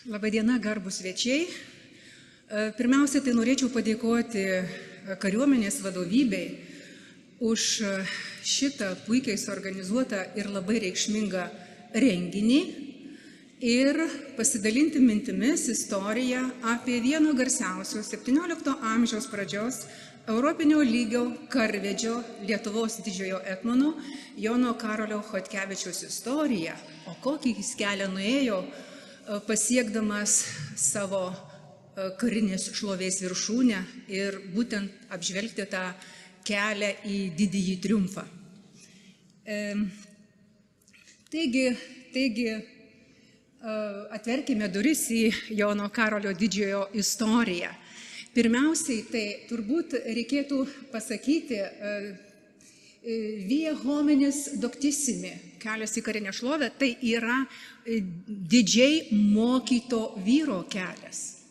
Labadiena, garbūs svečiai. Pirmiausia, tai norėčiau padėkoti kariuomenės vadovybei už šitą puikiai suorganizuotą ir labai reikšmingą renginį ir pasidalinti mintimis istoriją apie vieno garsiausių 17 amžiaus pradžios europinio lygio karvedžio Lietuvos didžiojo etmono Jono Karolio Chodkevičiaus istoriją, o kokį jis kelią nuėjo pasiekdamas savo karinės šlovės viršūnę ir būtent apžvelgti tą kelią į didįjį triumfą. Taigi, atverkime duris į Jono Karolio didžiojo istoriją. Pirmiausiai, tai turbūt reikėtų pasakyti via hominis doctissimi, kelias į karinę šlovę, tai yra didžiai mokyto vyro kelias.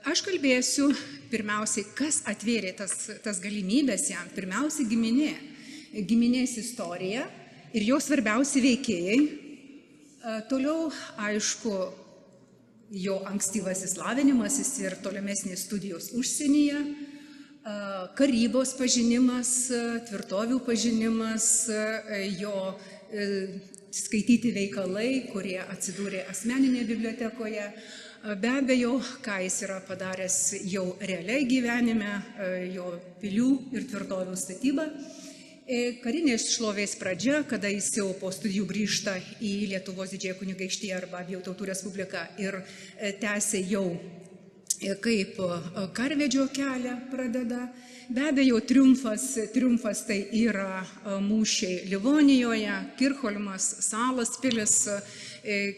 Aš kalbėsiu pirmiausiai, kas atvėrė tas galimybės jam. Pirmiausiai giminės istorija ir jo svarbiausi veikėjai. Toliau, aišku, jo ankstyvasis lavinimasis ir tolimesnės studijos užsienyje, karybos pažinimas, tvirtovių pažinimas, jo skaityti veikalai, kurie atsidūrė asmeninėje bibliotekoje. Be abejo, ką jis yra padaręs jau realiai gyvenime, jo pilių ir tvirtovių statyba. Karinės šlovės pradžia, kada jis jau po studijų grįžta į Lietuvos didžiąją kunigaikštiją arba Abiejų tautų respubliką ir tęsia jau kaip karvedžio kelią pradeda. Be abejo, triumfas tai yra mūšiai Livonijoje, Kirchholmas, Salos pilis,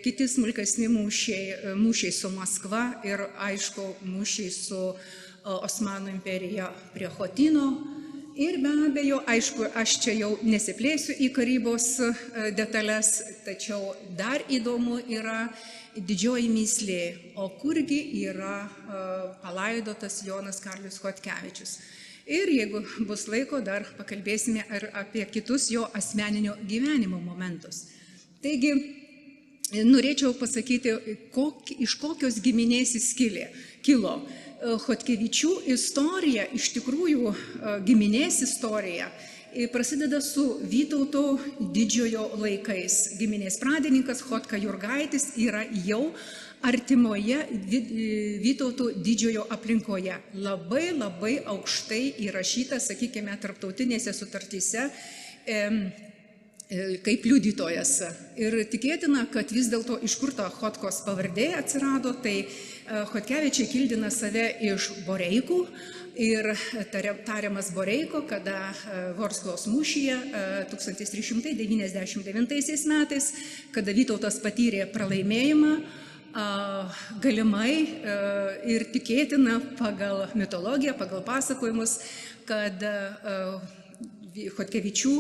kiti smulkesni mūšiai su Maskva ir, aišku, mūšiai su Osmanų imperija prie Chotino. Ir be abejo, aišku, aš čia jau nesiplėsiu į karybos detalės, tačiau dar įdomu yra didžioji mįslė, o kurgi yra palaidotas Jonas Karolis Chodkevičius. Ir jeigu bus laiko, dar pakalbėsime ir apie kitus jo asmeninio gyvenimo momentus. Taigi, norėčiau pasakyti, iš kokios giminės jis kilo. Chodkevičių istorija, iš tikrųjų giminės istorija, prasideda su Vytauto didžiojo laikais. Giminės pradininkas Chodka Jurgaitis yra jau artimoje Vytauto didžiojo aplinkoje. Labai aukštai įrašyta, sakykime, tarptautinėse sutartyse kaip liudytojas. Ir tikėtina, kad vis dėlto iš kur ta Chodkos pavardė atsirado, tai Chodkevičiai kildina save iš Boreikų ir tariamas Boreiko, kada Vorsklos mūšyje 1399 metais, kada Vytautas patyrė pralaimėjimą, galimai ir tikėtina pagal mitologiją, pagal pasakojimus, kad Chodkevičių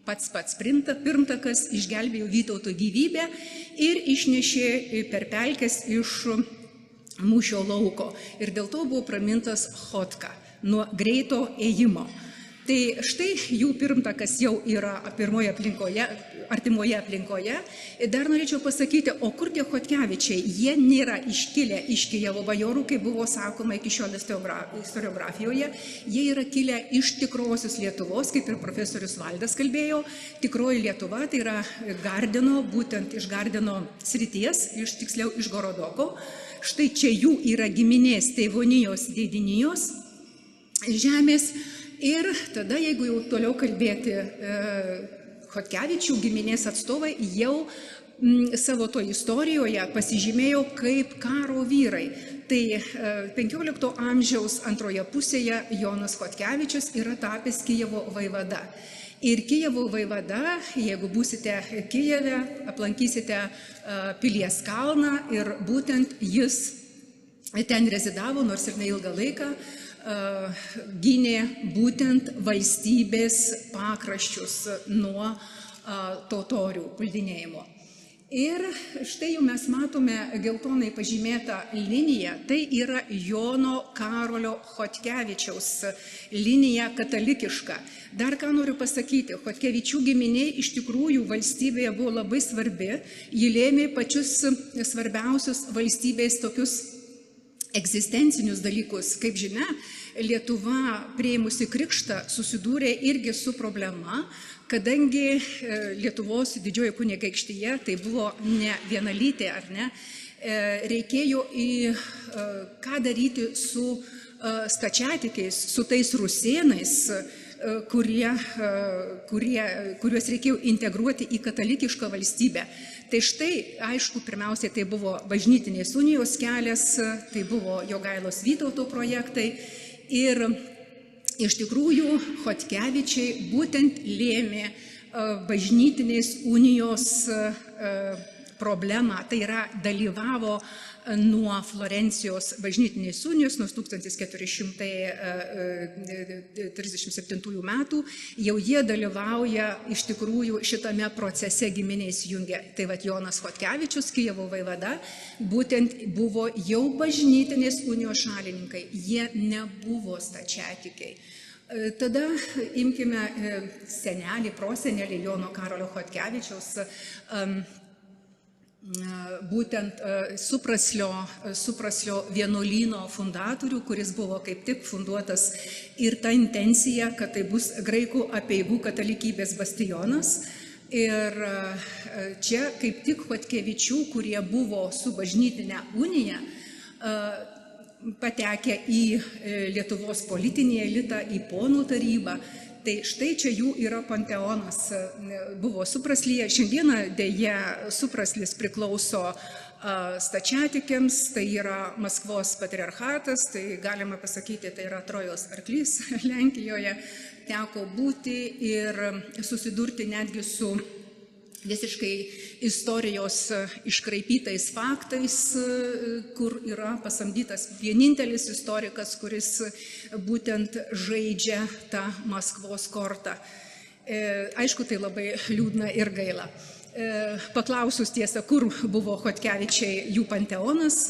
pats pirmtakas išgelbėjo Vytauto gyvybę ir išnešė per pelkes iš mūšio lauko. Ir dėl to buvo pramintas Chodka, nuo greito ėjimo. Tai štai jų pirmtakas jau yra artimoje aplinkoje. Ir dar norėčiau pasakyti, o kur tie Chodkevičiai? Jie nėra iškilę iš Kijevo bajorų, kaip buvo sakoma iki šiol istoriografijoje. Jie yra kilę iš tikrosios Lietuvos, kaip ir profesorius Valdas kalbėjo. Tikroji Lietuva tai yra Gardino, būtent iš Gardino srities, tiksliau iš Gorodoko. Štai čia jų yra giminės Teivonijos, Dėdinijos žemės. Ir tada, jeigu jau toliau kalbėti, Chodkevičių giminės atstovai jau savo to istorijoje pasižymėjo kaip karo vyrai. Tai 15 amžiaus antroje pusėje Jonas Chodkevičius yra tapęs Kijevo vaivada. Ir Kijevo vaivada, jeigu būsite Kijeve, aplankysite Pilies kalną ir būtent jis ten rezidavo, nors ir neilgą laiką, gynė būtent valstybės pakraščius nuo totorių puldinėjimo. Ir štai jau mes matome geltonai pažymėtą liniją, tai yra Jono Karolio Chodkevičiaus linija katalikiška. Dar ką noriu pasakyti, Chodkevičių giminė iš tikrųjų valstybėje buvo labai svarbi, ji lėmė pačius svarbiausius valstybės tokius egzistencinius dalykus. Kaip žinia, Lietuva priėmusi krikštą susidūrė irgi su problema, kadangi Lietuvos didžioji kunigaikštija tai buvo ne vienalytė, ar ne, reikėjo ką daryti su stačiatikiais, su tais rusėnais, kuriuos reikėjo integruoti į katalikišką valstybę. Tai štai, aišku, pirmiausiai tai buvo bažnytinės unijos kelias, tai buvo Jogailos Vytauto projektai ir iš tikrųjų Chodkevičiai būtent lėmė bažnytinės unijos problemą, tai yra dalyvavo nuo Florencijos bažnytinės unijos, nuo 1437 metų, jau jie dalyvauja iš tikrųjų šitame procese giminės jungia. Tai vat Jonas Chodkevičius, Kijevo vaivada, būtent buvo jau bažnytinės unijos šalininkai, jie nebuvo stačiatikiai. Tada imkime senelį, prosenelį Jono Karolio Chodkevičiaus, būtent Supraslio vienuolyno fundatorių, kuris buvo kaip tik funduotas ir ta intencija, kad tai bus graikų apeigų katalikybės bastionas. Ir čia kaip tik Chodkevičių, kurie buvo su bažnytinė unija, patekę į Lietuvos politinį elitą, į ponų tarybą. Tai štai čia jų yra panteonas, buvo Supraslyje. Šiandieną dėja Supraslis priklauso stačiatikiams, tai yra Maskvos patriarchatas, tai galima pasakyti, tai yra Trojos arklys Lenkijoje. Teko būti ir susidurti netgi su visiškai istorijos iškraipytais faktais, kur yra pasamdytas vienintelis istorikas, kuris būtent žaidžia tą Maskvos kortą. Aišku, tai labai liūdna ir gaila. Paklausus tiesa, kur buvo Chodkevičiai, jų panteonas,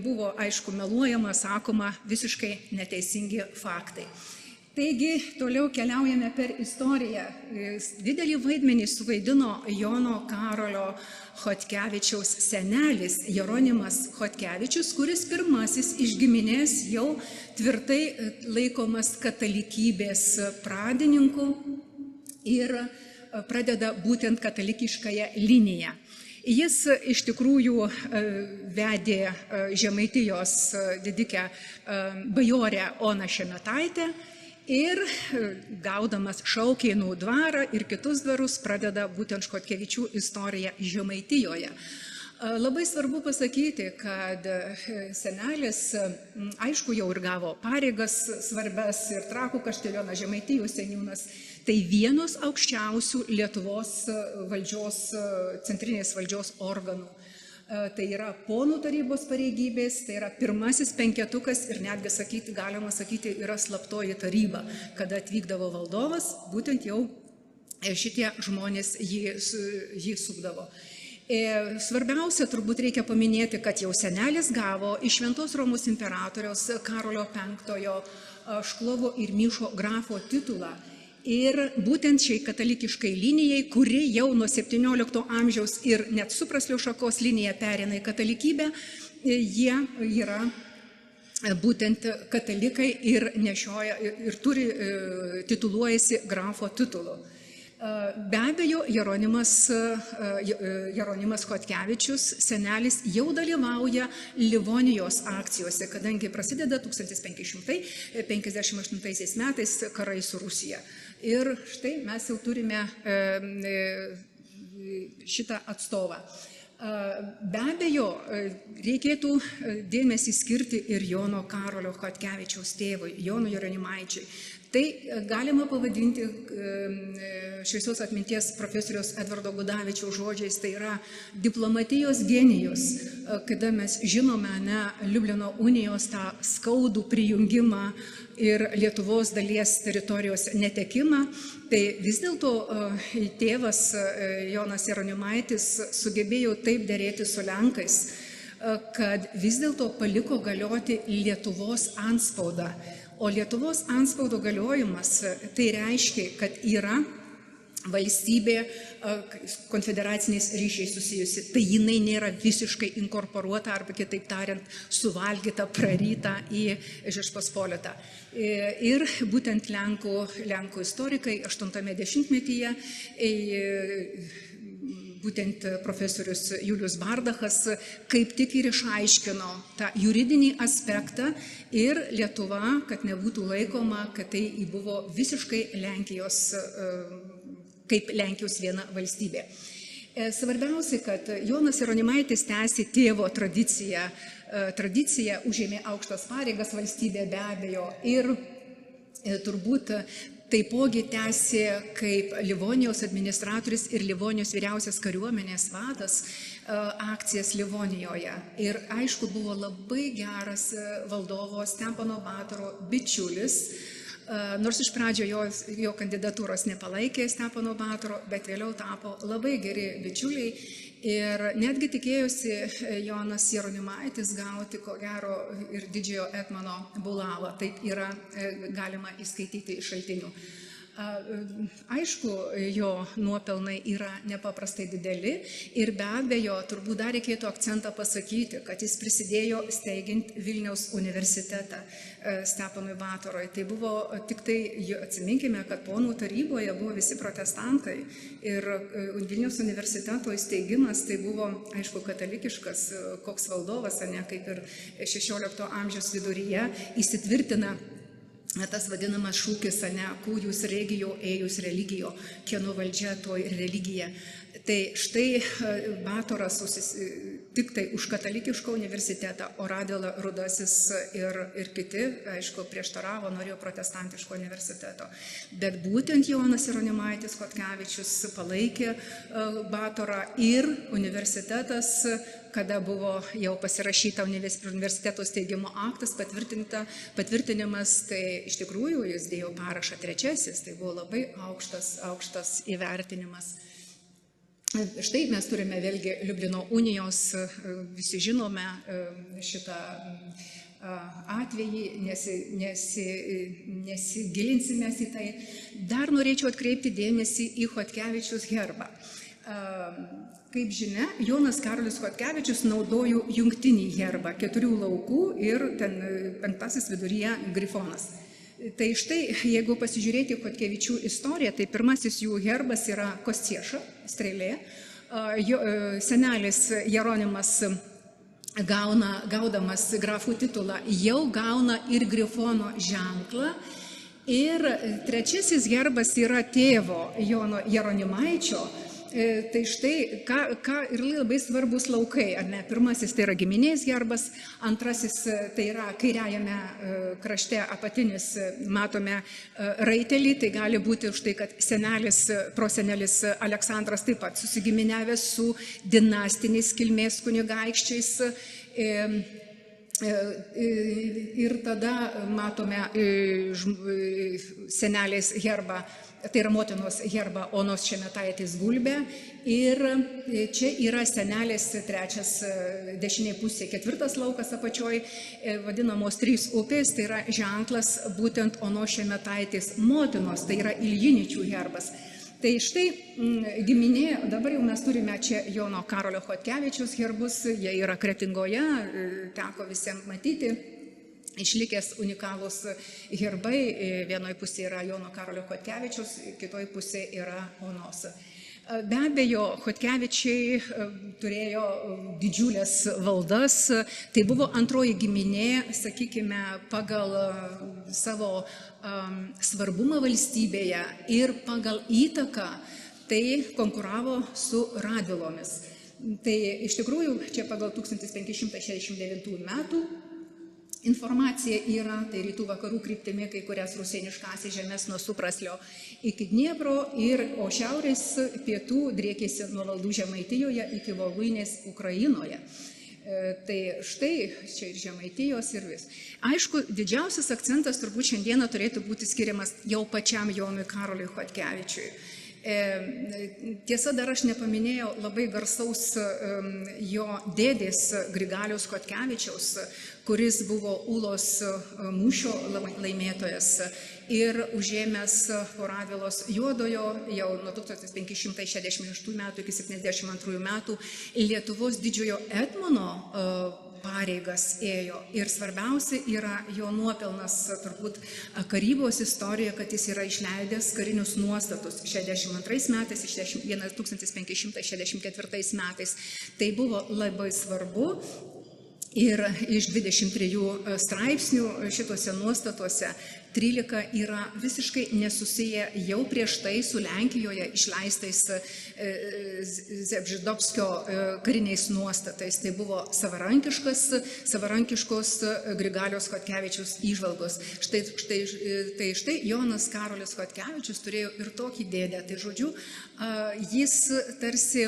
buvo aišku meluojama, sakoma visiškai neteisingi faktai. Taigi, toliau keliaujame per istoriją. Didelį vaidmenį suvaidino Jono Karolio Chodkevičiaus senelis Jeronimas Chodkevičius, kuris pirmasis iš giminės jau tvirtai laikomas katalikybės pradininku ir pradeda būtent katalikiškąją liniją. Jis iš tikrųjų vedė Žemaitijos didikę bajorę Oną Šemetaitę, ir gaudamas Šaukėnų dvarą ir kitus dvarus pradeda būtent Chodkevičių istoriją Žemaitijoje. Labai svarbu pasakyti, kad senelis, aišku, jau ir gavo pareigas svarbias ir Trakų kaštelionas, Žemaitijos seniūnas, tai vienos aukščiausių Lietuvos valdžios, centrinės valdžios organų. Tai yra ponų tarybos pareigybės, tai yra pirmasis penketukas ir netgi galima sakyti, yra slaptoji taryba, kada atvykdavo valdovas, būtent jau šitie žmonės jį sukdavo. Svarbiausia, turbūt reikia paminėti, kad jau senelis gavo iš Šventos Romos imperatoriaus Karolio V Šklovo ir Myšo grafo titulą. Ir būtent šiai katalikiškai linijai, kuri jau nuo 17 amžiaus ir net Supraslio šakos linija pereina į katalikybę, jie yra būtent katalikai ir nešioja ir tituluojasi grafo titulu. Be abejo, Jeronimas Chodkevičius, senelis, jau dalyvauja Livonijos akcijose, kadangi prasideda 1558 metais karai su Rusija. Ir štai mes jau turime šitą atstovą. Be abejo, reikėtų dėmesį skirti ir Jono Karolio Chodkevičiaus tėvui, Jonui Jeronimaičiui. Tai galima pavadinti šviesios atminties profesoriaus Edvardo Gudavičiaus žodžiais, tai yra diplomatijos genijus, kada mes žinome Liublino unijos tą skaudų prijungimą ir Lietuvos dalies teritorijos netekimą, tai vis dėlto tėvas Jonas Jeronimaitis sugebėjo taip derėti su Lenkais, kad vis dėlto paliko galioti Lietuvos antspaudą. O Lietuvos antspaudo galiojimas tai reiškia, kad yra valstybė konfederaciniais ryšiais susijusi, tai jinai nėra visiškai inkorporuota arba kitaip tariant suvalgyta, praryta į Žečpospolitą. Ir būtent Lenkų istorikai 80-metyje būtent profesorius Julius Bardachas kaip tik ir išaiškino tą juridinį aspektą ir Lietuva, kad nebūtų laikoma, kad tai buvo visiškai kaip Lenkijos viena valstybė. Svarbiausia, kad Jonas Jeronimaitis tęsė tėvo tradiciją, užėmė aukštas pareigas valstybė be abejo ir turbūt taipogi tęsė kaip Livonijos administratorius ir Livonijos vyriausias kariuomenės vadas akcijas Livonijoje. Ir aišku, buvo labai geras valdovo Stepono Batoro bičiulis, nors iš pradžio jo kandidatūros nepalaikė Stepono Batoro, bet vėliau tapo labai geri bičiuliai. Ir netgi tikėjosi Jonas Jeronimaitis gauti, ko gero, ir didžiojo etmono bulavą. Taip yra galima įskaityti iš šaltinių. Aišku, jo nuopelnai yra nepaprastai dideli ir be abejo, turbūt dar reikėtų akcentą pasakyti, kad jis prisidėjo steigiant Vilniaus universitetą Steponui Batorui. Tai buvo tik tai, atsiminkime, kad ponų taryboje buvo visi protestantai ir Vilniaus universiteto įsteigimas tai buvo, aišku, katalikiškas, koks valdovas, ne kaip ir 16 amžiaus viduryje įsitvirtina tas vadinamas šūkis, kujus regio, ejus religio, kieno valdžia toj religija. Tai štai Batoras tik tai už katalikišką universitetą, o Radvila Rudasis ir kiti, aišku, prieštaravo, norėjo protestantiško universiteto. Bet būtent Jonas Jeronimaitis Chodkevičius palaikė Batorą ir universitetas, kada buvo jau pasirašyta universiteto steigimo aktas, patvirtinimas, tai iš tikrųjų jis dėjo parašą trečiasis, tai buvo labai aukštas įvertinimas. Štai mes turime vėlgi Liublino unijos, visi žinome šitą atvejį, nesigilinsime į tai. Dar norėčiau atkreipti dėmesį į Chodkevičiaus herbą. Kaip žinia, Jonas Karolis Chodkevičius naudojo jungtinį herbą, 4 laukų ir ten 5 viduryje grifonas. Tai štai, jeigu pasižiūrėti Chodkevičių istoriją, tai pirmasis jų herbas yra kostieša, strėlė. Senelis Jeronimas gaudamas grafų titulą jau gauna ir grifono ženklą. Ir trečiasis herbas yra tėvo Jono Jeronimaičio. Tai štai, ir labai svarbus laukai, ar ne? Pirmasis tai yra giminės herbas, antrasis tai yra kairiajame krašte apatinis, matome raitelį, tai gali būti už tai, kad prosenelis Aleksandras taip pat susigiminiavęs su dinastiniais kilmės kunigaikščiais. Ir tada matome senelės herbą, tai yra motinos herbą Onos Šemetaitės gulbę. Ir čia yra senelės trečias dešinė pusė, 4 laukas apačioj, vadinamos 3 upės, tai yra ženklas būtent Onos Šemetaitės motinos, tai yra Iljiničių herbas. Tai štai giminė, dabar jau mes turime čia Jono Karolio Chodkevičiaus herbus, jie yra Kretingoje, teko visiems matyti. Išlikęs unikalūs herbai, vienoje pusėje yra Jono Karolio Chodkevičiaus, kitoje pusėje yra Onos. Be abejo, Chodkevičiai turėjo didžiulės valdas, tai buvo antroji giminė, sakykime, pagal savo svarbumą valstybėje ir pagal įtaką tai konkuravo su Radvilomis. Tai iš tikrųjų čia pagal 1569 metų Informacija yra, tai rytų vakarų kryptimi, kai kurias rusėniškasias žemės nuo Supraslio iki Dniepro, o šiaurės pietų driekėsi nuo Valdų Žemaitijoje iki Voluinės Ukrainoje. Tai štai čia ir Žemaitijos ir vis. Aišku, didžiausias akcentas turbūt šiandieną turėtų būti skiriamas jau pačiam Jonui Karoliui Chodkevičiui. Tiesa, dar aš nepaminėjau labai garsaus jo dėdės Grigaliaus Chodkevičiaus, kuris buvo Ūlos mūšio laimėtojas ir užėmęs po Radvilos Juodojo jau nuo 1566 metų iki 72 metų Lietuvos didžiojo etmono pareigas ėjo. Ir svarbiausia yra jo nuopelnas turbūt karybos istorijoje, kad jis yra išleidęs karinius nuostatus 62 metais, 1564 metais. Tai buvo labai svarbu. Ir iš 23 straipsnių šituose nuostatuose 13 yra visiškai nesusiję jau prieš tai su Lenkijoje išleistais Zebžidovskio kariniais nuostatais. Tai buvo savarankiškos Grigaliaus Chodkevičiaus įžvalgos. Štai Jonas Karolis Chodkevičius turėjo ir tokį dėdę. Tai žodžiu, jis tarsi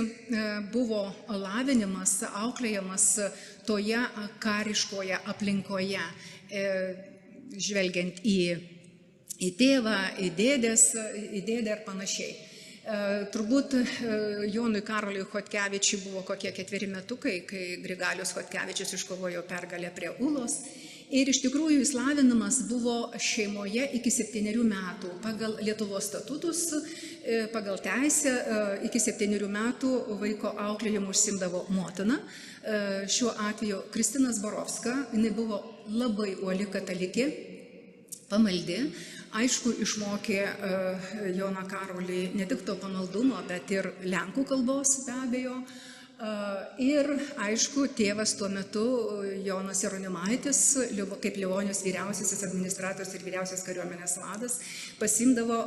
buvo lavinimas, auklėjamas toje kariškoje aplinkoje, žvelgiant į tėvą, į dėdę ir panašiai. Turbūt Jonui Karoliui Chodkevičiui buvo kokie 4 metukai, kai Grigalius Chodkevičius iškovojo pergalę prie Ūlos. Ir iš tikrųjų įslavinimas buvo šeimoje iki 7 metų. Pagal Lietuvos statutus, pagal teisę, iki 7 metų vaiko auklėjimu užsimdavo motina. Šiuo atveju Kristina Zborovska, jinai buvo labai uoli katalikė, pamaldi. Aišku, išmokė Joną Karolį ne tik to pamaldumo, bet ir lenkų kalbos be abejo. Ir aišku, tėvas tuo metu, Jonas Jeronimaitis, kaip Livonijos vyriausiasis administratorius ir vyriausias kariuomenės vadas, pasiimdavo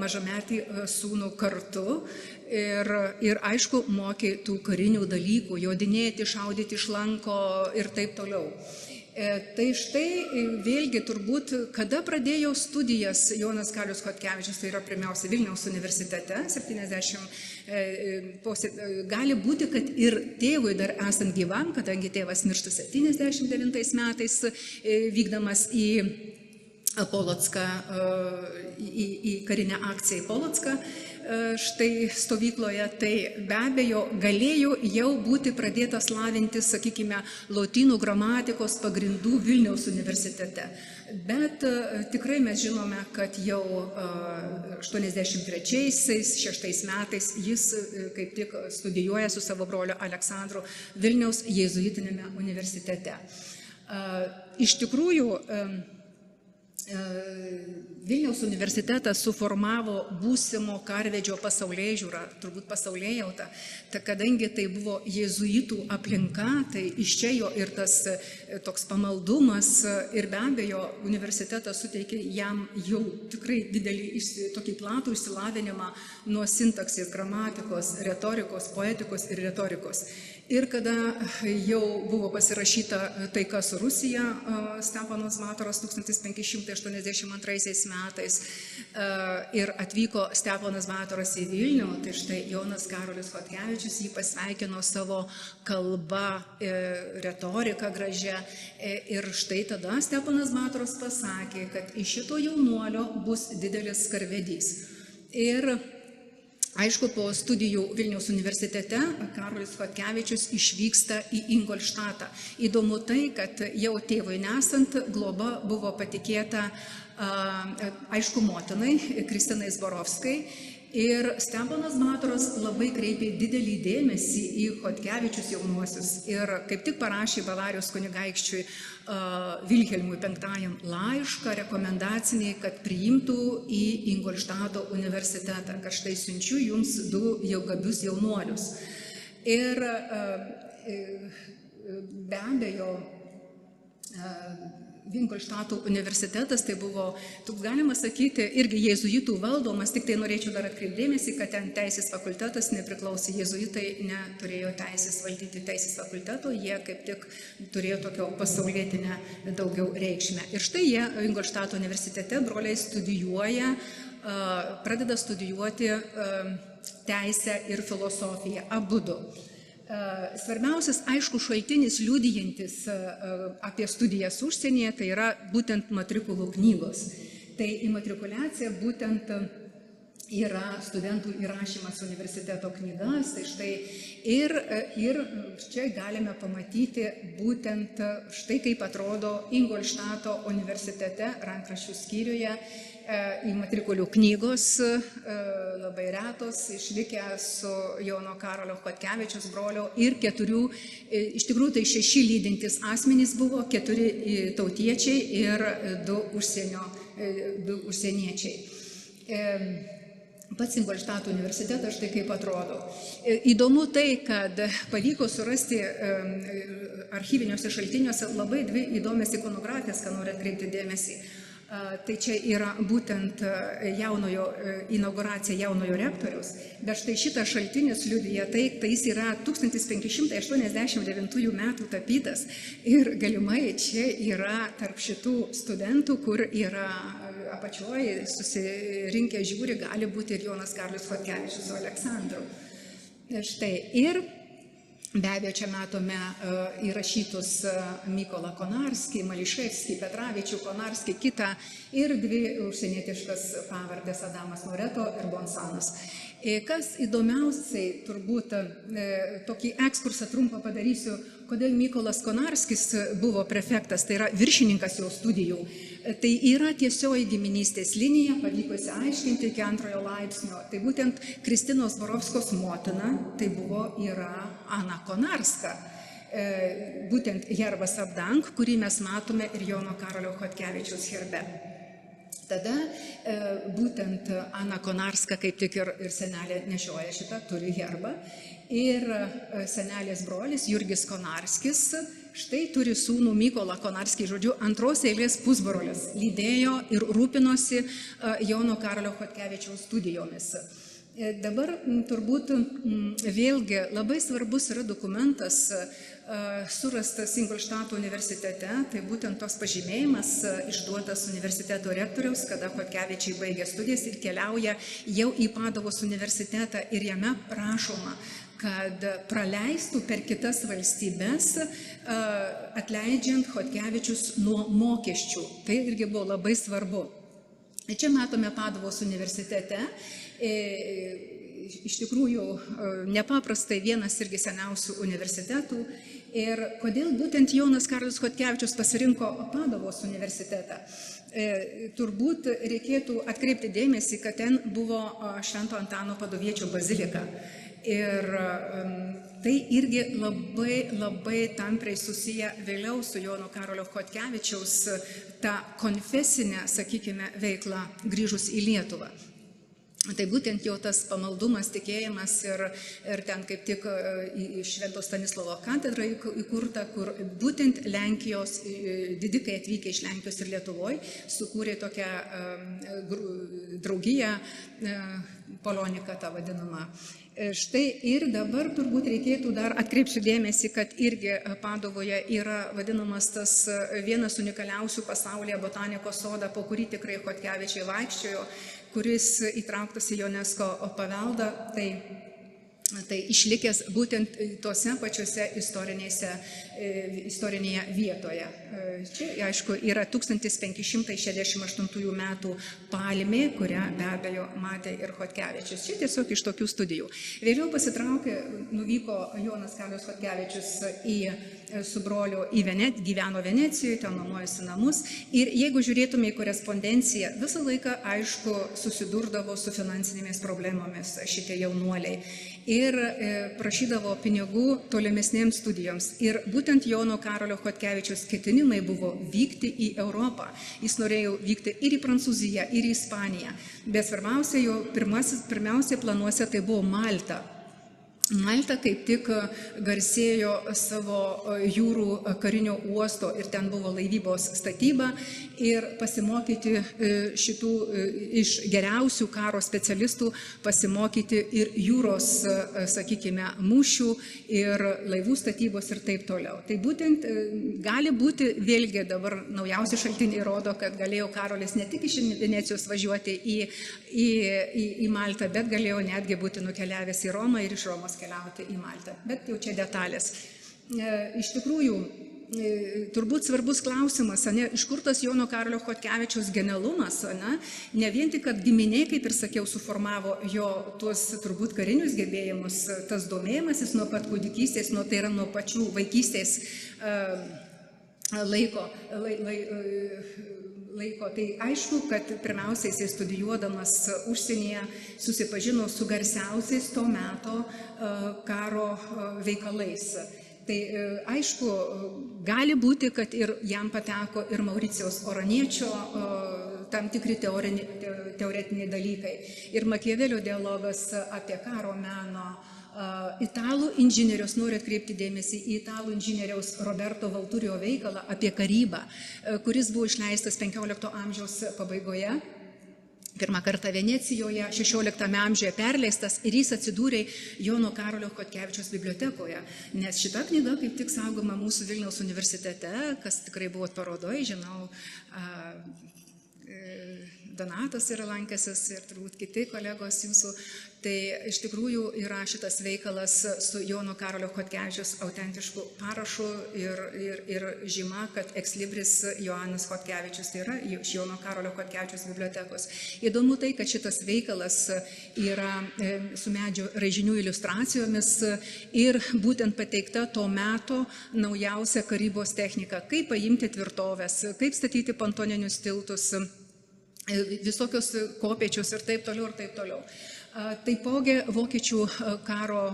mažametį sūnų kartu ir aišku, mokė tų karinių dalykų, jodinėti, šaudyti iš lanko ir taip toliau. Tai štai vėlgi turbūt, kada pradėjo studijas Jonas Karolis Chodkevičius, tai yra pirmiausia Vilniaus universitete, 70, gali būti, kad ir tėvui dar esant gyvam, kadangi tėvas miršta 79 metais, vykdamas į Polocką, į karinę akciją į Polocką, štai stovykloje, tai be abejo galėjo jau būti pradėtas lavinti, sakykime, lotynų gramatikos pagrindų Vilniaus universitete. Bet tikrai mes žinome, kad jau 83-6 metais jis kaip tik studijuoja su savo broliu Aleksandru Vilniaus jėzuitinėme universitete. Iš tikrųjų, Vilniaus universitetas suformavo būsimo karvedžio pasaulėžiūrą, turbūt pasaulėjautą, kadangi tai buvo jėzuitų aplinka, tai iš čia jo ir tas toks pamaldumas ir be abejo universitetas suteikė jam jau tikrai didelį, tokį platų išsilavinimą nuo sintaksės, gramatikos, retorikos, poetikos ir retorikos. Ir kada jau buvo pasirašyta taika su Rusija, Steponas Batoras 1582 metais ir atvyko Steponas Batoras į Vilnių, tai štai Jonas Karolis Chodkevičius jį pasveikino savo kalba, retorika gražia. Ir štai tada Steponas Batoras pasakė, kad iš šito jaunuolio bus didelis karvedys. Ir aišku, po studijų Vilniaus universitete Karolis Chodkevičius išvyksta į Ingolštatą. Įdomu tai, kad jau tėvui nesant globa buvo patikėta, aišku, motinai, Kristinai Zborovskai. Ir Steponas Batoras labai kreipė didelį dėmesį į Chodkevičius jaunuosius ir kaip tik parašė Bavarijos kunigaikščiui Vilhelmui V laišką rekomendacinį, kad priimtų į Ingolštato universitetą, kad štai siunčiu jums 2 jau gabius jaunuolius. Ir be abejo, Ingolštato universitetas, tai buvo, galima sakyti, irgi jėzuitų valdomas, tik tai norėčiau dar atkreipdėmėsi, kad ten teisės fakultetas nepriklausė, jėzuitai neturėjo teisės valdyti teisės fakulteto, jie kaip tik turėjo tokio pasaulietinę daugiau reikšmę. Ir štai jie Ingolštato universitete broliai studijuoja, pradeda studijuoti teisę ir filosofiją, abudu. Svarbiausias, aišku, šaltinis liudijantis apie studijas užsienyje, tai yra būtent matrikulų knygos. Tai imatrikuliacija būtent yra studentų įrašymas universiteto knygas, tai štai ir čia galime pamatyti būtent štai kaip atrodo Ingolštato universitete rankraščių skyriuje imatrikulių knygos, labai retos, išlikę su Jono Karolio Chodkevičiaus brolio ir 4, iš tikrųjų tai 6 lydintys asmenys buvo, 4 tautiečiai ir 2 užsieniečiai. Pats Ingolštato universitetas štai kaip atrodo. Įdomu tai, kad pavyko surasti archyviniuose šaltiniuose labai 2 įdomias ikonografijas, ką noriu atkreipti dėmesį. Tai čia yra būtent inauguracija jaunojo rektoriaus, bet štai šitas šaltinis liudija tai jis yra 1589 metų tapytas ir galimai čia yra tarp šitų studentų, kur yra apačioje susirinkę žiūri, gali būti ir Jonas Karolis Chodkevičius su Aleksandru. Štai ir be abejo, čia matome įrašytus Mykolą Konarskį, Mališevskį, Petravičių, Konarskį, kitą ir 2 užsienietiškas pavardės Adamas Moreto ir Bonsanas. Kas įdomiausiai, turbūt tokį ekskursą trumpą padarysiu, kodėl Mykolas Konarskis buvo prefektas, tai yra viršininkas jo studijų. Tai yra tiesioji giminystės linija, pavyko įsiaiškinti iki 2 laipsnio. Tai būtent Kristinos Borovskos motina, tai yra Ana Konarska. Būtent herbas Abdank, kurį mes matome ir Jono Karolio Chodkevičiaus herbe. Tada būtent Ana Konarska, kaip tik ir senelė nešioja šitą, turi herbą. Ir senelės brolis Jurgis Konarskis, štai turi sūnų Mykolą Konarskį, žodžiu, 2 eilės pusbrolis, lydėjo ir rūpinosi Jono Karolio Chodkevičiaus studijomis. Dabar turbūt vėlgi labai svarbus yra dokumentas surastas Ingolštato universitete, tai būtent tos pažymėjimas išduotas universiteto rektoriaus, kada Chodkevičiai baigė studijas ir keliauja jau į Paduvos universitetą ir jame prašoma, kad praleistų per kitas valstybės, atleidžiant Chodkevičius nuo mokesčių. Tai irgi buvo labai svarbu. Čia matome Paduvos universitete, iš tikrųjų nepaprastai vienas irgi seniausių universitetų. Ir kodėl būtent Jonas Karolis Chodkevičius pasirinko Paduvos universitetą? Turbūt reikėtų atkreipti dėmesį, kad ten buvo Švento Antano Paduviečio bazilika. Ir tai irgi labai tampriai susiję vėliau su Jono Karolio Chodkevičiaus tą konfesinę, sakykime, veiklą grįžus į Lietuvą. Tai būtent jau tas pamaldumas, tikėjimas ir ten kaip tik Švento Stanislovo katedra įkurta, kur būtent Lenkijos didikai atvykę iš Lenkijos ir Lietuvoje sukūrė tokią draugiją, Polonika tą vadinamą. Štai ir dabar turbūt reikėtų dar atkreipsiu dėmesį, kad irgi Paduvoje yra vadinamas tas vienas unikaliausių pasaulyje botanikos soda, po kurį tikrai Chodkevičiai vaikščiojo, kuris įtrauktas į UNESCO paveldą, tai išlikęs būtent tose pačiose istorinėje vietoje. Čia, aišku, yra 1568 metų palmė, kurią be abejo matė ir Chodkevičius. Čia tiesiog iš tokių studijų. Vėliau pasitraukė, nuvyko Jonas Karolis Chodkevičius su broliu gyveno Venecijoje, ten nuomojosi namus. Ir jeigu žiūrėtume į korespondenciją, visą laiką, aišku, susidurdavo su finansinėmis problemomis šitie jaunuoliai. Ir prašydavo pinigų tolimesnėms studijoms. Ir būtent Jono Karolio Chodkevičiaus ketinimai buvo vykti į Europą. Jis norėjo vykti ir į Prancūziją, ir į Ispaniją. Bet svarbiausia, jo pirmiausia planuose tai buvo Malta. Malta kaip tik garsėjo savo jūrų karinio uosto ir ten buvo laivybos statyba ir pasimokyti šitų iš geriausių karo specialistų, pasimokyti ir jūros, sakykime, mūšių ir laivų statybos ir taip toliau. Tai būtent gali būti, vėlgi dabar naujausi šaltiniai rodo, kad galėjo Karolis ne tik iš Venecijos važiuoti į Maltą, bet galėjo netgi būti nukeliavęs į Romą ir iš Romos keliauti į Maltą. Bet jau čia detalės. Iš tikrųjų, turbūt svarbus klausimas, iš kur tas Jono Karolio Chodkevičiaus genialumas, ne vien tik, kad giminiai, kaip ir sakiau, suformavo jo tuos turbūt karinius gebėjimus, tas domėjimasis nuo pat kūdikystės, tai yra nuo pačių vaikystės laiko. Tai aišku, kad pirmiausiai jis studijuodamas užsienyje susipažino su garsiausiais to meto karo veikalais. Tai aišku, gali būti, kad ir jam pateko ir Mauricijaus Oraniečio tam tikri teoretiniai dalykai. Ir Makiavelio dialogas apie karo meno. Italų inžinieriaus, noriu atkreipti dėmesį į italų inžinieriaus Roberto Valturio veikalą apie karybą, kuris buvo išleistas 15 amžiaus pabaigoje, pirmą kartą Venecijoje, 16 amžiuje perleistas ir jis atsidūrė Jono Karolio Chodkevičiaus bibliotekoje, nes šita knyga kaip tik saugoma mūsų Vilniaus universitete, kas tikrai buvo parodoje, žinau, Donatas yra lankęsis ir turbūt kiti kolegos jūsų, tai iš tikrųjų yra šitas veikalas su Jono Karolio Chodkevičiaus autentišku parašu ir žyma, kad ex libris Joanas Chodkevičius, tai yra iš Jono Karolio Chodkevičiaus bibliotekos. Įdomu tai, kad šitas veikalas yra su medžio raižinių iliustracijomis ir būtent pateikta to meto naujausia karybos technika, kaip paimti tvirtoves, kaip statyti pontoninius tiltus, visokios kopėčios ir taip toliau, ir taip toliau. Taipogi vokiečių karo,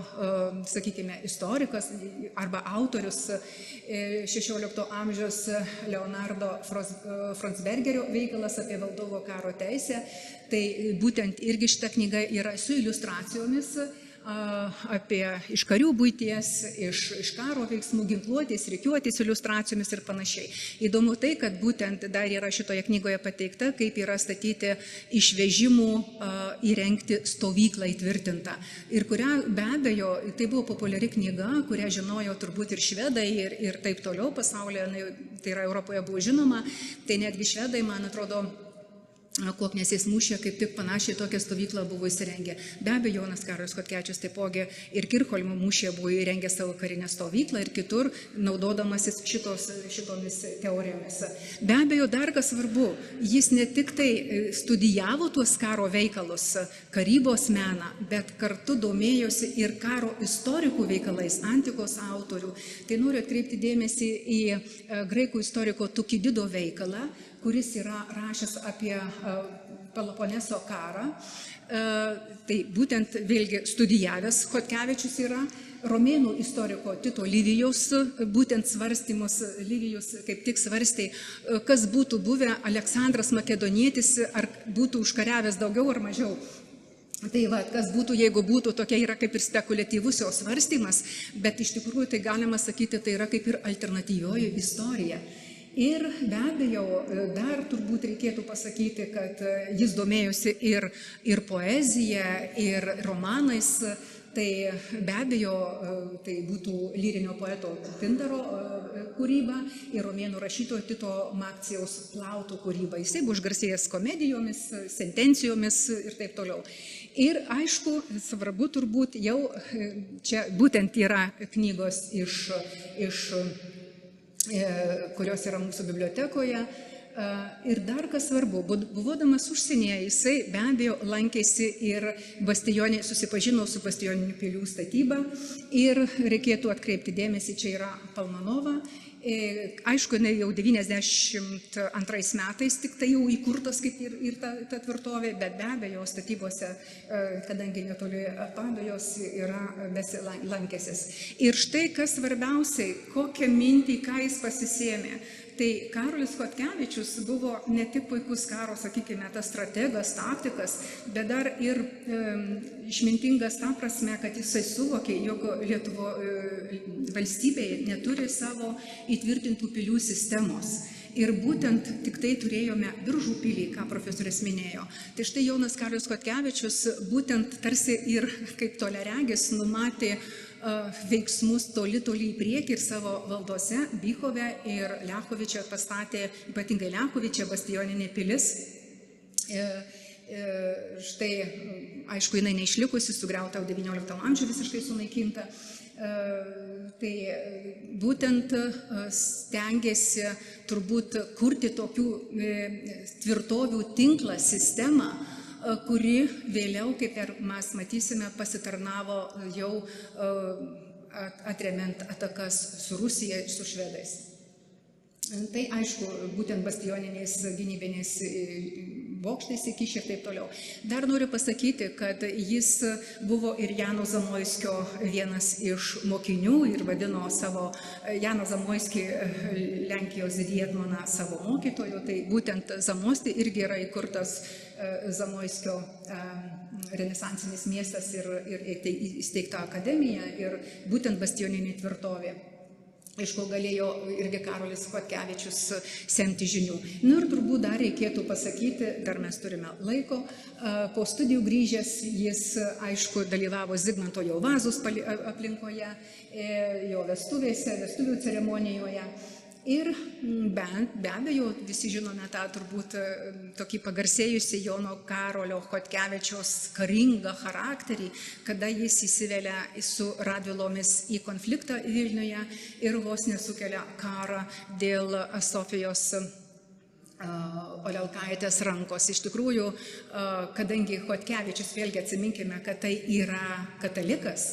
sakykime, istorikas arba autorius 16 amžiaus Leonardo Fronsbergerio veikalas apie valdovo karo teisę, tai būtent irgi šita knyga yra su iliustracijomis apie iš karių buities, iš karo veiksmų, ginkluotės, rikiuotės iliustracijomis ir panašiai. Įdomu tai, kad būtent dar yra šitoje knygoje pateikta, kaip yra statyti išvežimų įrengti stovyklą įtvirtintą. Ir kurią be abejo, tai buvo populiari knyga, kurią žinojo turbūt ir švedai ir taip toliau pasaulyje, tai yra Europoje buvo žinoma, tai netgi švedai, man atrodo, Koknėsės mūšyje kaip tik panašiai tokią stovyklą buvo įsirengę. Be abejo, Jonas Karolis Chodkevičius taipogi ir Kirchholmo mūšyje buvo įrengę savo karinę stovyklą ir kitur, naudodamasis šitomis teorijomis. Be abejo, dar kas svarbu, jis ne tik tai studijavo tuos karo veikalus, karybos meną, bet kartu domėjosi ir karo istorikų veikalais, antikos autorių. Tai noriu atkreipti dėmesį į graikų istoriko Tukidido veikalą, kuris yra rašęs apie Peloponeso karą. Tai būtent vėlgi studijavęs Chodkevičius yra, romėnų istoriko Tito Livijaus būtent svarstymus, Livijus kaip tik svarstė, kas būtų buvę Aleksandras Makedonietis, ar būtų užkariavęs daugiau ar mažiau. Tai va, kas būtų, jeigu būtų, tokia yra kaip ir spekuliatyvus jo svarstymas, bet iš tikrųjų tai galima sakyti, tai yra kaip ir alternatyvioji istorija. Ir be abejo, dar turbūt reikėtų pasakyti, kad jis domėjosi ir poezija, ir romanais, tai be abejo, tai būtų lyrinio poeto Pindaro kūryba ir romėnų rašytojo Tito Makcijaus Plauto kūryba. Jisai buvo išgarsėjęs komedijomis, sentencijomis ir taip toliau. Ir aišku, svarbu turbūt jau, čia būtent yra knygos kurios yra mūsų bibliotekoje. Ir dar kas svarbu, buvodamas užsienyje, jisai be abejo lankėsi ir Bastionė, susipažino su Bastioninių pilių statyba ir reikėtų atkreipti dėmesį, čia yra Palmanova. Aišku, jau 92 metais tik tai jau įkurtas kaip ir ta tvirtovė, bet be abejo statybose, kadangi netoli Padujos yra besilankęsis. Ir štai kas svarbiausiai, kokią mintį, ką jis pasisėmė. Tai Karolis Chodkevičius buvo ne tik puikus karo, sakykime, tas strategas, taktikas, bet dar ir išmintingas ta prasme, kad jisai suvokė, jog Lietuvo valstybėje neturi savo įtvirtintų pilių sistemos. Ir būtent tik tai turėjome Biržų pilį, ką profesorius minėjo. Tai štai jaunas Karolis Chodkevičius būtent tarsi ir kaip toliaregis numatė veiksmus toli į priekį ir savo valdose Bychove ir Liachoviče pastatė, ypatingai Liachoviče, bastioninė pilis. Štai, aišku, jinai neišlikusi, sugriauta XIX amžiuje, visiškai sunaikinta. Tai būtent stengiasi turbūt kurti tokių tvirtovių tinklą, sistemą, kuri vėliau, kaip ir mes matysime, pasitarnavo jau atremiant atakas su Rusija ir su švedais. Tai aišku, būtent bastioniniais gynybiniais bokštais įkišę ir taip toliau. Dar noriu pasakyti, kad jis buvo ir Jano Zamoiskio vienas iš mokinių ir vadino savo Janą Zamoiskį, Lenkijos didįjį etmoną, savo mokytoju. Tai būtent Zamosti irgi yra įkurtas Zamoiskio renesansinis miestas ir įsteigta akademija ir būtent bastioninė tvirtovė. Iš ko galėjo irgi Karolis Chodkevičius semti žinių. Ir turbūt dar reikėtų pasakyti, dar mes turime laiko, po studijų grįžęs jis, aišku, dalyvavo Zigmanto jau Vazos aplinkoje, jo vestuvėse, vestuvių ceremonijoje. Ir be abejo, visi žinome tą turbūt tokį pagarsėjusį Jono Karolio Chodkevičiaus karingą charakterį, kada jis įsivelia su Radvilomis į konfliktą Vilniuje ir vos nesukelia karą dėl Sofijos Olelkaitės rankos. Iš tikrųjų, kadangi Chodkevičius, vėlgi atsiminkime, kad tai yra katalikas,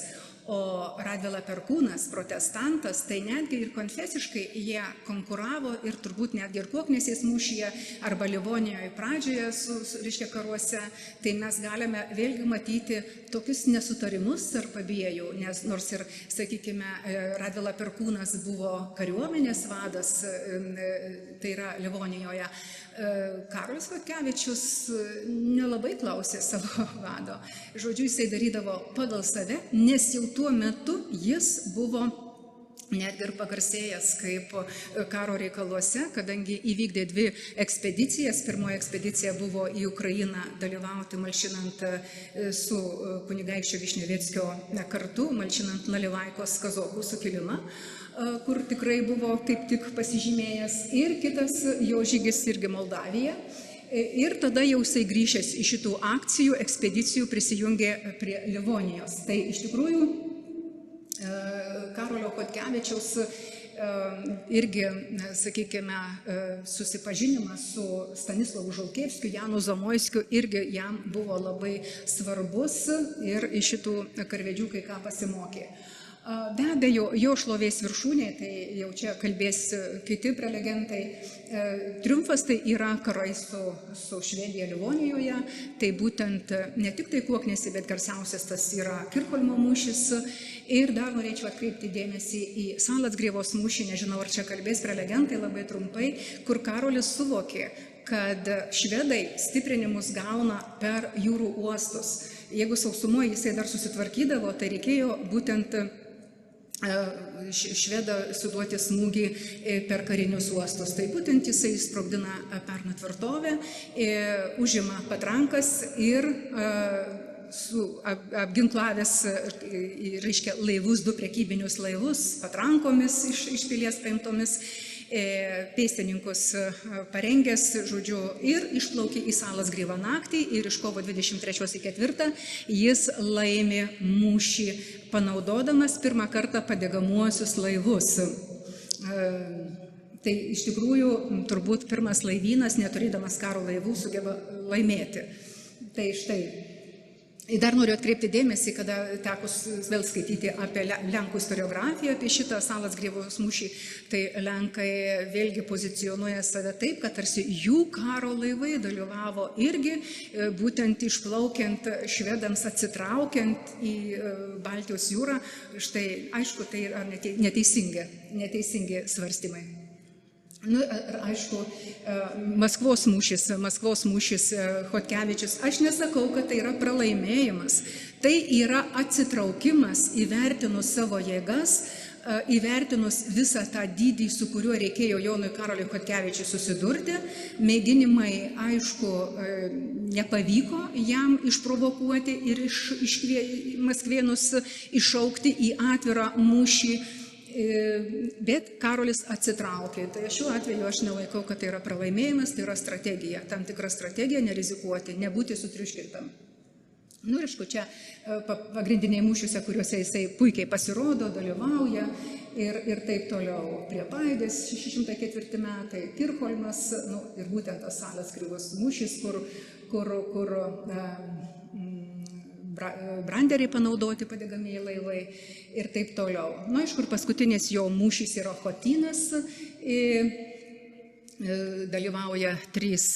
o Radvila Perkūnas protestantas, tai netgi ir konfesiškai jie konkuravo ir turbūt netgi ir Kuoknesės mūšyje arba Livonijoje pradžioje reiškia karuose, tai mes galime vėlgi matyti tokius nesutarimus tarp abiejų, nes nors ir, sakykime, Radvila Perkūnas buvo kariuomenės vadas, tai yra Livonijoje, Karolis Chodkevičius nelabai klausė savo vado. Žodžiu, jisai darydavo pagal save, nes jau tuo metu jis buvo netgi ir pagarsėjęs kaip karo reikaluose, kadangi įvykdė 2 ekspedicijas. Pirmoji ekspedicija buvo į Ukrainą dalyvauti malšinant su kunigaikščio Višnioveckio kartu, malšinant Nalivaikos kazokų sukilimą, kur tikrai buvo kaip tik pasižymėjęs. Ir kitas jo žygis irgi Moldavija. Ir tada jau jisai grįžęs iš šitų akcijų, ekspedicijų prisijungė prie Livonijos. Tai iš tikrųjų Karolio Chodkevičiaus irgi, sakykime, susipažinimas su Stanislovu Žalkevskiu, Janu Zamoiskiu irgi jam buvo labai svarbus ir iš šitų karvedžių kai ką pasimokė. Be abejo, jo šlovės viršūnė, tai jau čia kalbės kiti prelegentai, triumfas tai yra karai su Švedija Livonijoje, tai būtent ne tik tai Kuoknesi, bet garsiausias tas yra Kirchholmo mūšis. Ir dar norėčiau atkreipti dėmesį į Salacgrėvos mūšį, nežinau, ar čia kalbės prelegentai labai trumpai, kur Karolis suvokė, kad švedai stiprinimus gauna per jūrų uostus. Jeigu sausumoje jisai dar susitvarkydavo, tai reikėjo būtent švedą suduoti smūgį per karinius uostus. Tai būtent jisai sprogdina Pernu tvirtovę, užima patrankas ir apginklavęs, reiškia, laivus, 2 prekybinius laivus, patrankomis iš pilies paimtomis, pėstininkus parengęs, žodžiu, ir išplaukė į Salacgrėvą naktį ir iš kovo 23 į 4 jis laimi mūšį, panaudodamas pirmą kartą padegamuosius laivus. Tai iš tikrųjų turbūt pirmas laivynas, neturėdamas karo laivų, sugeba laimėti. Tai štai. Dar noriu atkreipti dėmesį, kada teko vėl skaityti apie Lenkų istoriografiją, apie šitą Salacgrėvos mūšį, tai Lenkai vėlgi pozicionuoja save taip, kad tarsi jų karo laivai dalyvavo irgi būtent išplaukiant švedams, atsitraukiant į Baltijos jūrą. Štai, aišku, tai yra neteisingi svarstymai. Nu, aišku, Maskvos mūšis Chodkevičius, aš nesakau, kad tai yra pralaimėjimas, tai yra atsitraukimas įvertinus savo jėgas, įvertinus visą tą dydį, su kuriuo reikėjo Jonui Karoliui Chodkevičiui susidurti, mėginimai, aišku, nepavyko jam išprovokuoti ir maskvėnus iššaukti į atvirą mūšį, bet Karolis atsitraukė. Tai šiuo atveju aš nelaikau, kad tai yra pralaimėjimas, tai yra strategija, tam tikra strategija, nerizikuoti, nebūti sutriuškintam. Nu, aišku, čia pagrindiniai mūšiuose, kuriuose jisai puikiai pasirodo, dalyvauja ir taip toliau. Prie Paidės 604 metai, Kirchholmas, nu, ir būtent tas Salės Krivos mūšis, kur branderiai panaudoti padegamieji laivai ir taip toliau. Na, aišku, paskutinis jo mūšis yra Chotynas, dalyvauja trys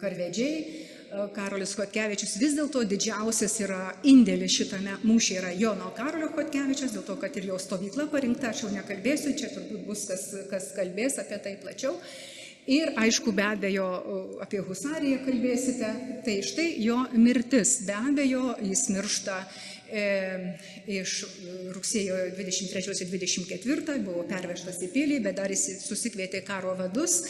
karvedžiai. Karolis Chodkevičius vis dėlto didžiausias yra indėlis šitame mūšyje yra Jono Karolio Chodkevičius, dėl to, kad ir jo stovykla parinkta, aš jau nekalbėsiu, čia turbūt bus kas kalbės apie tai plačiau. Ir aišku, be abejo, apie Husariją kalbėsite, tai štai jo mirtis, be abejo, jis miršta iš rugsėjo 23-24, buvo pervežtas į pilį, bet dar jis susikvietė karo vadus,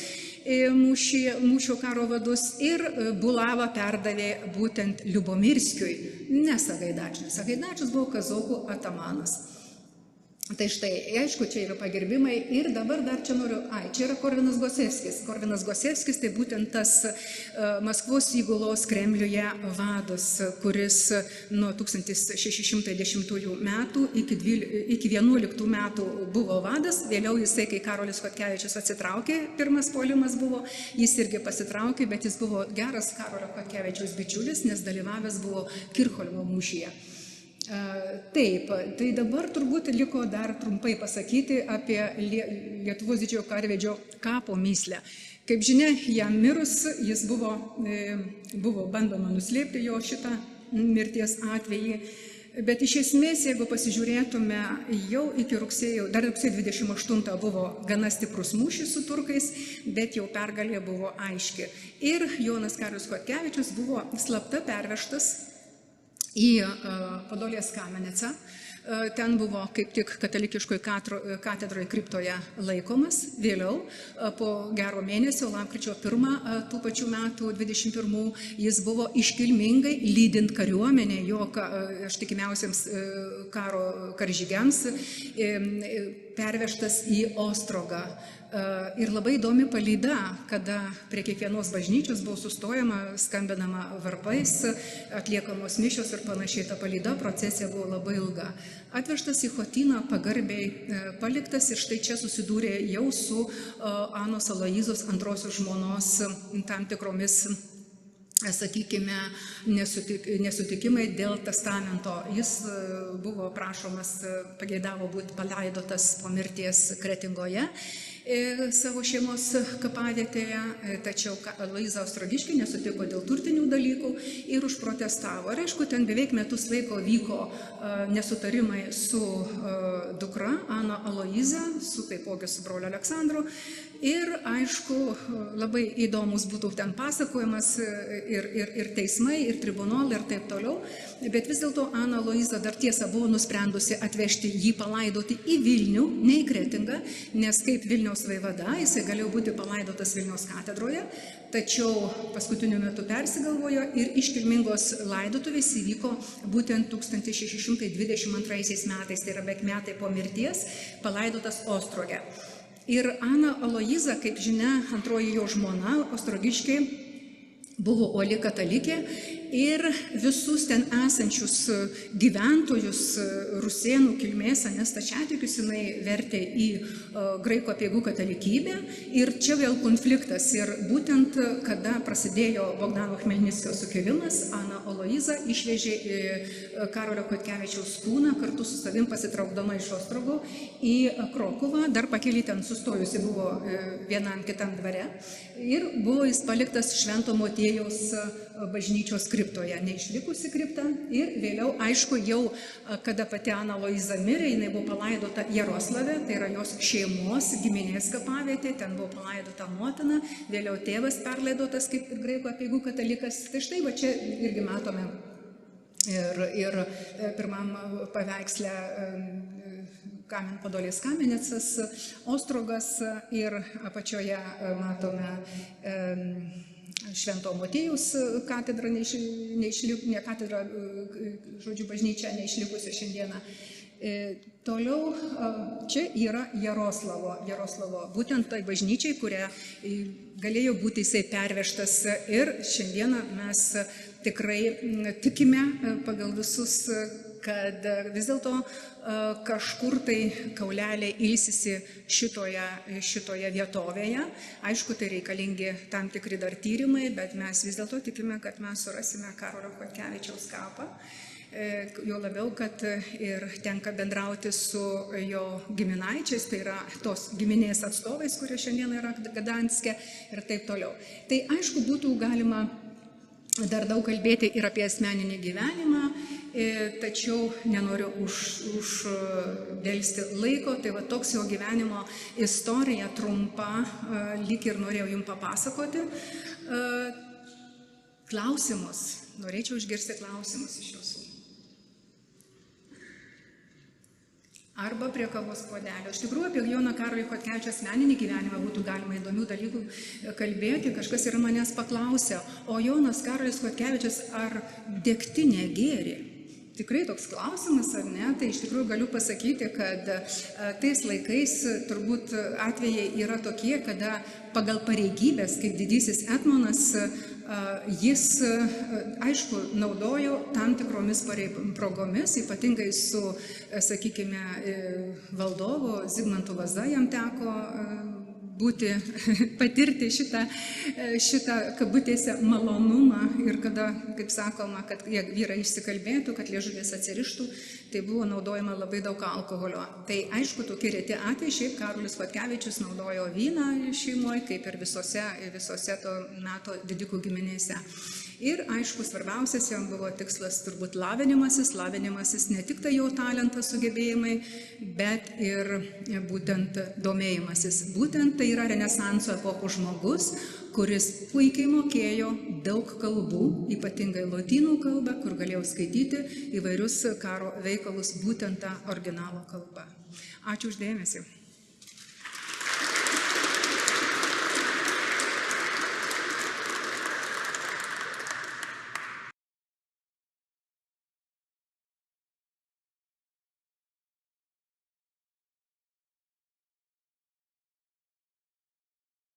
mūšio karo vadus ir bulavą perdavė būtent Liubomirskiui, ne Sagaidačiui. Sagaidačius buvo kazokų atamanas. Tai štai, aišku, čia yra pagerbimai ir dabar dar čia noriu, čia yra Korvinas Gosevskis. Korvinas Gosevskis tai būtent tas Maskvos įgulos Kremliuje vadas, kuris nuo 1610 metų iki 11 metų buvo vadas, vėliau jisai, kai Karolis Chodkevičius atsitraukė, pirmas puolimas buvo, jis irgi pasitraukė, bet jis buvo geras Karolio Chodkevičiaus bičiulis, nes dalyvavęs buvo Kirchholmo mūšyje. Taip, tai dabar turbūt liko dar trumpai pasakyti apie Lietuvos didžiojo karvedžio kapo mįslę. Kaip žinia, jam mirus, jis buvo bandoma nuslėpti jo šitą mirties atvejį, bet iš esmės, jeigu pasižiūrėtume, jau iki rugsėjo 28 buvo gana stiprus mūšis su turkais, bet jau pergalė buvo aiški. Ir Jonas Karolis Chodkevičius buvo slapta pervežtas į Podolės Kamenecą. Ten buvo kaip tik katalikiškoje katedroje kriptoje laikomas. Vėliau, po gero mėnesio, lapkričio 1 tų pačių metų 21, jis buvo iškilmingai lydint kariuomenę, jo ištikimiausiams karo karžygiams, pervežtas į Ostrogą. Ir labai įdomi palyda, kada prie kiekvienos bažnyčios buvo sustojama, skambinama varpais, atliekamos mišios ir panašiai. Ta palyda, procesija buvo labai ilga. Atvežtas į Chotyną, pagarbiai paliktas ir štai čia susidūrė jau su Anos Aloizos antrosios žmonos tam tikromis, sakykime, nesutikimai dėl testamento. Jis buvo prašomas, pageidavo būti palaidotas po mirties Kretingoje savo šeimos kapavietėje, tačiau Aloiza Ostrogiškė nesutiko dėl turtinių dalykų ir užprotestavo. Ir aišku, ten beveik metus laiko vyko nesutarimai su dukra Ana Aloiza, su taipogi su broliu Aleksandru. Ir aišku, labai įdomus būtų ten pasakojimas ir teismai, ir tribunolai, ir taip toliau. Bet vis dėlto Ana Aloiza dar tiesa buvo nusprendusi atvežti jį palaidoti į Vilnių, ne į Kretingą, nes kaip Vilniaus vaivada jisai galėjo būti palaidotas Vilniaus katedroje, tačiau paskutiniu metu persigalvojo ir iškilmingos laidotuvės įvyko būtent 1622 metais, tai yra beveik metai po mirties, palaidotas Ostroge. Ir Ana Aloiza, kaip žinia, antroji jo žmona, Ostrogiškė, buvo uoli katalikė ir visus ten esančius gyventojus rusėnų kilmės, nes stačiatikius jinai vertė į graikų apeigų katalikybę. Ir čia vėl konfliktas. Ir būtent kada prasidėjo Bogdano Chmelnickio sukilimas, Ana Aloiza išvežė Karolio Chodkevičiaus kūną kartu su savim pasitraukdama iš Ostrogo į Krokuvą. Dar pakeli ten sustojusi buvo vienam kitam dvare. Ir buvo jis paliktas Švento Motiejaus bažnyčios kriptoje, neišlikusi kripta. Ir vėliau, aišku, jau kada pati Ana Loiza mirė, jinai buvo palaidota Jaroslave, tai yra jos šeimos giminės kapavietė, ten buvo palaidota motina, vėliau tėvas perlaidotas kaip graikų apeigų katalikas. Tai štai va čia irgi matome ir pirmam paveiksle Kamen Podolės Kamenecas, Ostrogas, ir apačioje matome Švento Motiejaus katedra, ne katedra, žodžiu, bažnyčia neišlikusi šiandieną. Toliau čia yra Jaroslavo, būtent tai bažnyčiai, kuria galėjo būti jisai pervežtas, ir šiandieną mes tikrai tikime pagal visus, kad vis dėlto kažkur tai kauleliai ilsisi šitoje vietovėje. Aišku, tai reikalingi tam tikri dar tyrimai, bet mes vis dėlto tikime, kad mes surasime Karolio Chodkevičiaus kapą. Jo labiau, kad ir tenka bendrauti su jo giminaičiais, tai yra tos giminės atstovais, kurie šiandien yra Gdanske ir taip toliau. Tai aišku, būtų galima dar daug kalbėti ir apie asmeninį gyvenimą, tačiau nenoriu uždėlsti laiko. Tai va toks jo gyvenimo istorija trumpa, lyg ir norėjau jums papasakoti. Klausimus, norėčiau išgirsti klausimus iš jūsų. Arba prie kavos puodelio. Iš tikrųjų, apie Joną Karolį Chodkevičių asmeninį gyvenimą būtų galima įdomių dalykų kalbėti. Kažkas yra manęs paklausę, o Jonas Karolis Chodkevičius ar degtinę gėrė? Tikrai toks klausimas, ar ne? Tai iš tikrųjų galiu pasakyti, kad tais laikais turbūt atvejai yra tokie, kada pagal pareigybės, kaip didysis etmonas, jis, aišku, naudojo tam tikromis progomis, ypatingai su, sakykime, valdovu Zigmantu Vaza jam teko patirti šitą kabutėse malonumą, ir kada, kaip sakoma, kad vyrai išsikalbėtų, kad liežuvis atsirištų, tai buvo naudojama labai daug alkoholio. Tai aišku, tokie reti atvejai, šiaip Karolis Chodkevičius naudojo vyną šeimoje, kaip ir visose to meto didikų giminėse. Ir aišku, svarbiausias jam buvo tikslas turbūt lavinimasis, ne tik tai jo talentas, sugebėjimai, bet ir būtent domėjimasis. Būtent tai yra Renesanso epochos žmogus, kuris puikiai mokėjo daug kalbų, ypatingai lotynų kalbą, kur galėjau skaityti įvairius karo veikalus būtent tą originalo kalbą. Ačiū už dėmesį.